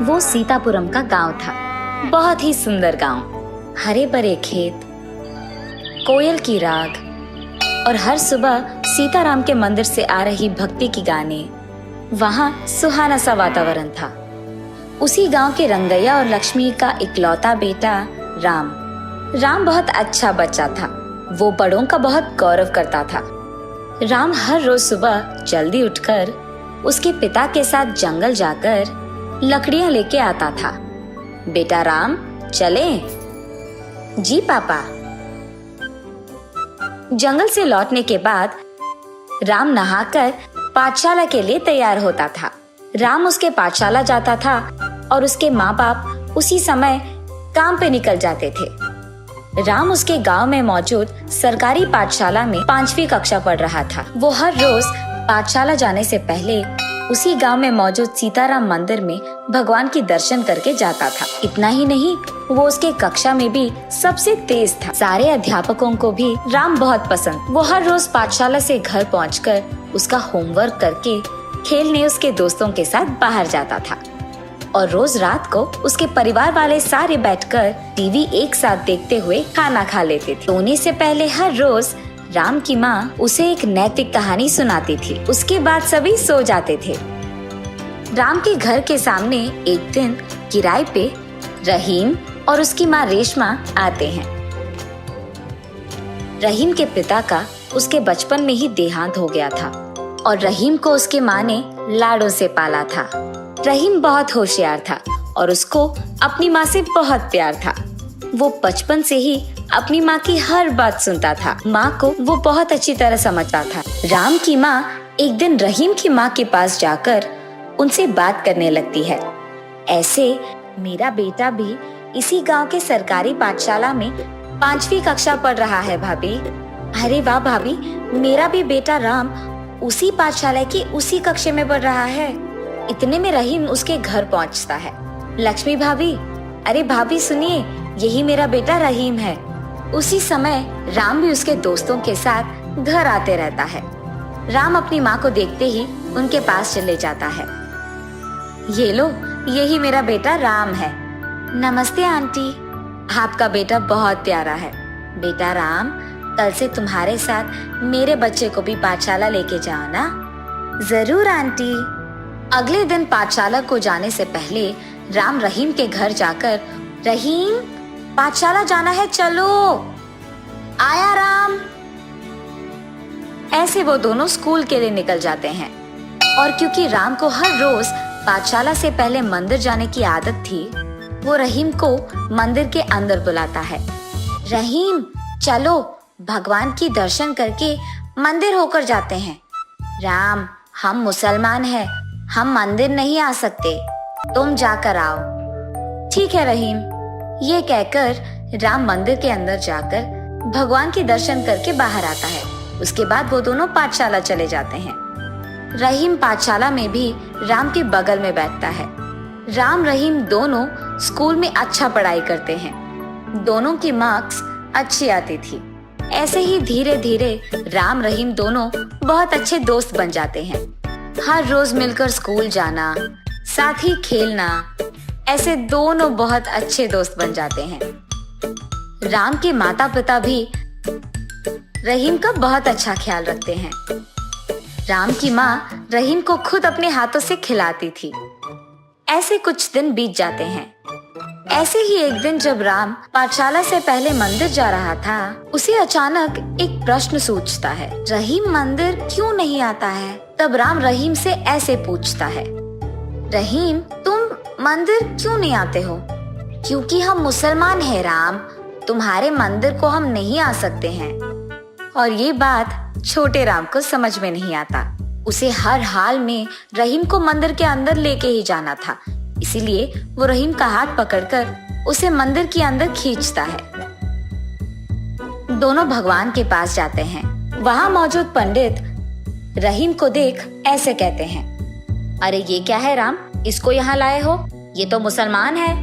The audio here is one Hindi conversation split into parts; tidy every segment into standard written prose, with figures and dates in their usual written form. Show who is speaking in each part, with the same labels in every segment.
Speaker 1: वो सीतापुरम का गांव था। बहुत ही सुंदर गांव, हरे भरे खेत, कोयल की राग और हर सुबह सीताराम के मंदिर से आ रही भक्ति की गाने। वहाँ सुहाना सा वातावरण था। उसी गांव के रंगैया और लक्ष्मी का इकलौता बेटा राम बहुत अच्छा बच्चा था। वो बड़ों का बहुत गौरव करता था। राम हर रोज सुबह जल्दी उठकर उसके पिता के साथ जंगल जाकर लकड़ियां लेके आता था। बेटा राम, चलें? जी पापा। जंगल से लौटने के बाद राम नहाकर पाठशाला के लिए तैयार होता था। राम उसके पाठशाला जाता था और उसके माँ बाप उसी समय काम पे निकल जाते थे। राम उसके गांव में मौजूद सरकारी पाठशाला में 5वीं कक्षा पढ़ रहा था। वो हर रोज पाठशाला जाने से पहले उसी गांव में मौजूद सीताराम मंदिर में भगवान की दर्शन करके जाता था। इतना ही नहीं, वो उसके कक्षा में भी सबसे तेज था। सारे अध्यापकों को भी राम बहुत पसंद। वो हर रोज पाठशाला से घर पहुंचकर उसका होमवर्क करके खेलने उसके दोस्तों के साथ बाहर जाता था और रोज रात को उसके परिवार वाले सारे बैठकर टीवी एक साथ देखते हुए खाना खा लेते थे। सोने से पहले हर रोज राम की माँ उसे एक नैतिक कहानी सुनाती थी। उसके बाद सभी सो जाते थे। राम के घर के सामने एक दिन किराए पे रहीम और उसकी माँ रेशमा आते हैं। रहीम के पिता का उसके बचपन में ही देहांत हो गया था और रहीम को उसके माँ ने लाडों से पाला था। रहीम बहुत होशियार था और उसको अपनी माँ से बहुत प्यार था। वो बचपन से ही अपनी माँ की हर बात सुनता था। माँ को वो बहुत अच्छी तरह समझता था। राम की माँ एक दिन रहीम की माँ के पास जाकर उनसे बात करने लगती है। ऐसे मेरा बेटा भी इसी गांव के सरकारी पाठशाला में 5वीं कक्षा पढ़ रहा है भाभी। अरे वाह भाभी, मेरा भी बेटा राम उसी पाठशाला की उसी कक्षा में पढ़ रहा है। इतने में रहीम उसके घर पहुंचता है। लक्ष्मी भाभी, अरे भाभी सुनिए, यही मेरा बेटा रहीम है। उसी समय राम भी उसके दोस्तों के साथ घर आते रहता है। राम अपनी माँ को देखते ही उनके पास चले जाता है। ये लो, यही मेरा बेटा राम है। नमस्ते आंटी, आपका बेटा बहुत प्यारा है। बेटा राम, कल से तुम्हारे साथ मेरे बच्चे को भी पाठशाला लेके जाओ ना। जरूर आंटी। अगले दिन पाठशाला को जाने से पहले राम रहीम के घर जाकर, रहीम पाठशाला जाना है, चलो। आया राम। ऐसे वो दोनों स्कूल के लिए निकल जाते हैं। और क्योंकि राम को हर रोज पाठशाला से पहले मंदिर जाने की आदत थी, वो रहीम को मंदिर के अंदर बुलाता है। रहीम, चलो भगवान की दर्शन करके मंदिर होकर जाते हैं। राम, हम मुसलमान हैं, हम मंदिर नहीं आ सकते, तुम जाकर आओ। ठीक है रहीम। ये कहकर राम मंदिर के अंदर जाकर भगवान के दर्शन करके बाहर आता है। उसके बाद वो दोनों पाठशाला चले जाते हैं। रहीम पाठशाला में भी राम के बगल में बैठता है। राम रहीम दोनों स्कूल में अच्छा पढ़ाई करते हैं। दोनों की मार्क्स अच्छी आती थी। ऐसे ही धीरे धीरे राम रहीम दोनों बहुत अच्छे दोस्त बन जाते हैं। हर रोज मिलकर स्कूल जाना, साथ ही खेलना, ऐसे दोनों बहुत अच्छे दोस्त बन जाते हैं। राम के माता पिता भी रहीम का बहुत अच्छा ख्याल रखते हैं। राम की माँ रहीम को खुद अपने हाथों से खिलाती थी। ऐसे कुछ दिन बीत जाते हैं। ऐसे ही एक दिन जब राम पाठशाला से पहले मंदिर जा रहा था, उसे अचानक एक प्रश्न सूझता है। रहीम मंदिर क्यों नहीं आता है? तब राम रहीम से ऐसे पूछता है, रहीम तुम मंदिर क्यों नहीं आते हो? क्योंकि हम मुसलमान हैं राम, तुम्हारे मंदिर को हम नहीं आ सकते हैं। और ये बात छोटे राम को समझ में नहीं आता। उसे हर हाल में रहीम को मंदिर के अंदर लेके ही जाना था। इसीलिए वो रहीम का हाथ पकड़कर उसे मंदिर के अंदर खींचता है। दोनों भगवान के पास जाते हैं। वहाँ मौजूद पंडित रहीम को देख ऐसे कहते हैं, अरे ये क्या है राम, इसको यहाँ लाए हो? ये तो मुसलमान है।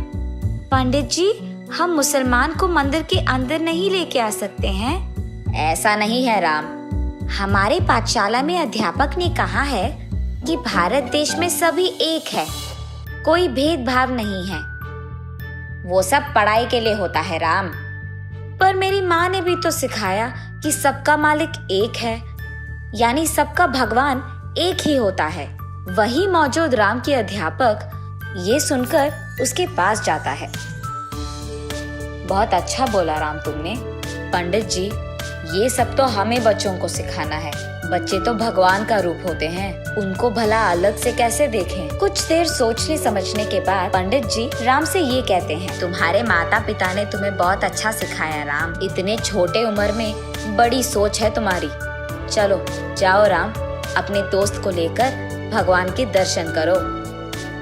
Speaker 1: पंडित जी, हम मुसलमान को मंदिर के अंदर नहीं लेके आ सकते हैं। ऐसा नहीं है राम, हमारे पाठशाला में अध्यापक ने कहा है कि भारत देश में सभी एक है, कोई भेदभाव नहीं है। वो सब पढ़ाई के लिए होता है राम। पर मेरी माँ ने भी तो सिखाया कि सबका मालिक एक है, यानी सबका भगवान एक ही होता है। वही मौजूद राम के अध्यापक ये सुनकर उसके पास जाता है। बहुत अच्छा बोला राम तुमने। पंडित जी, ये सब तो हमें बच्चों को सिखाना है। बच्चे तो भगवान का रूप होते हैं, उनको भला अलग से कैसे देखें? कुछ देर सोचने समझने के बाद पंडित जी राम से ये कहते हैं, तुम्हारे माता पिता ने तुम्हें बहुत अच्छा सिखाया राम। इतने छोटे उम्र में बड़ी सोच है तुम्हारी। चलो जाओ राम, अपने दोस्त को लेकर भगवान के दर्शन करो।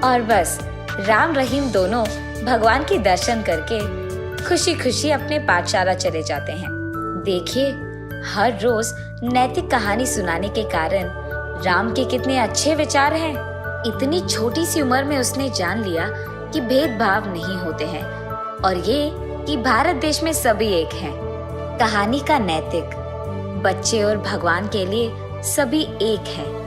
Speaker 1: और बस राम रहीम दोनों भगवान के दर्शन करके खुशी खुशी अपने पाठशाला चले जाते हैं। देखिए, हर रोज नैतिक कहानी सुनाने के कारण राम के कितने अच्छे विचार हैं। इतनी छोटी सी उम्र में उसने जान लिया कि भेदभाव नहीं होते हैं और ये कि भारत देश में सभी एक हैं। कहानी का नैतिक, बच्चे और भगवान के लिए सभी एक हैं।